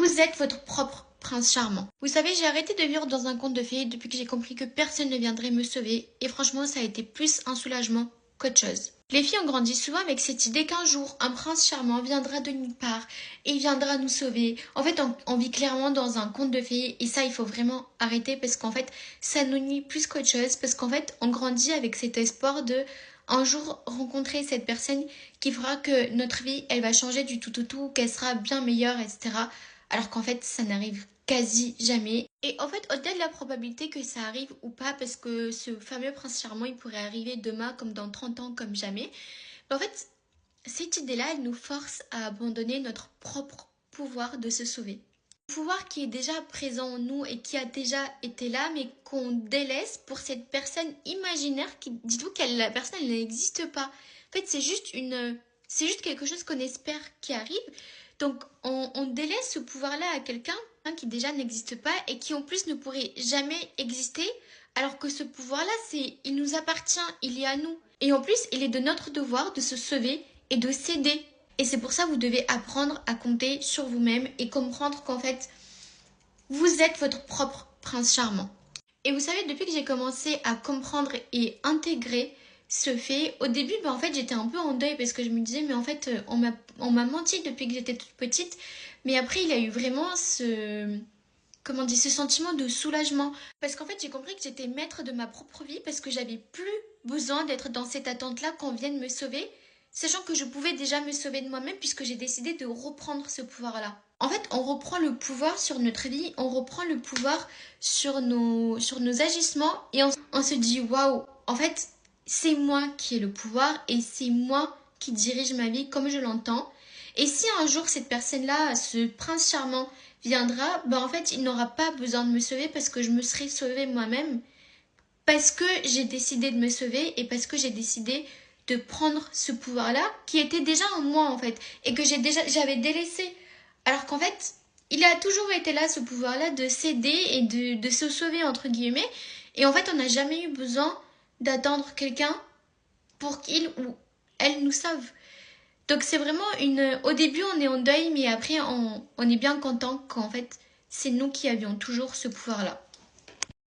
Vous êtes votre propre prince charmant. Vous savez, j'ai arrêté de vivre dans un conte de fées depuis que j'ai compris que personne ne viendrait me sauver. Et franchement, ça a été plus un soulagement qu'autre chose. Les filles ont grandi souvent avec cette idée qu'un jour, un prince charmant viendra de nulle part et viendra nous sauver. En fait, on vit clairement dans un conte de fées et ça, il faut vraiment arrêter parce qu'en fait, ça nous nuit plus qu'autre chose parce qu'en fait, on grandit avec cet espoir de un jour rencontrer cette personne qui fera que notre vie, elle va changer du tout au tout, qu'elle sera bien meilleure, etc. Alors qu'en fait, ça n'arrive quasi jamais. Et en fait, au-delà de la probabilité que ça arrive ou pas, parce que ce fameux prince charmant, il pourrait arriver demain, comme dans 30 ans, comme jamais. Mais en fait, cette idée-là, elle nous force à abandonner notre propre pouvoir de se sauver. Un pouvoir qui est déjà présent en nous et qui a déjà été là, mais qu'on délaisse pour cette personne imaginaire qui, dites-vous que la personne, elle n'existe pas. En fait, c'est juste quelque chose qu'on espère qui arrive. Donc, on délaisse ce pouvoir-là à quelqu'un qui déjà n'existe pas et qui en plus ne pourrait jamais exister, alors que ce pouvoir-là, il nous appartient, il est à nous. Et en plus, il est de notre devoir de se sauver et de s'aider. Et c'est pour ça que vous devez apprendre à compter sur vous-même et comprendre qu'en fait, vous êtes votre propre prince charmant. Et vous savez, depuis que j'ai commencé à comprendre et intégrer ce fait, au début, en fait, j'étais un peu en deuil parce que je me disais, mais en fait, on m'a menti depuis que j'étais toute petite. Mais après, il y a eu vraiment ce sentiment de soulagement. Parce qu'en fait, j'ai compris que j'étais maître de ma propre vie parce que j'avais plus besoin d'être dans cette attente-là qu'on vienne me sauver, sachant que je pouvais déjà me sauver de moi-même puisque j'ai décidé de reprendre ce pouvoir-là. En fait, on reprend le pouvoir sur notre vie, on reprend le pouvoir sur nos agissements et on se dit waouh, en fait, c'est moi qui ai le pouvoir et c'est moi qui dirige ma vie comme je l'entends. Et si un jour cette personne-là, ce prince charmant, viendra, en fait, il n'aura pas besoin de me sauver parce que je me serai sauvée moi-même, parce que j'ai décidé de me sauver et parce que j'ai décidé de prendre ce pouvoir-là qui était déjà en moi en fait et que j'avais délaissé. Alors qu'en fait, il a toujours été là ce pouvoir-là de s'aider et de se sauver entre guillemets. Et en fait, on n'a jamais eu besoin d'attendre quelqu'un pour qu'il ou elle nous sauve. Donc c'est vraiment au début on est en deuil, mais après on est bien content qu'en fait c'est nous qui avions toujours ce pouvoir-là.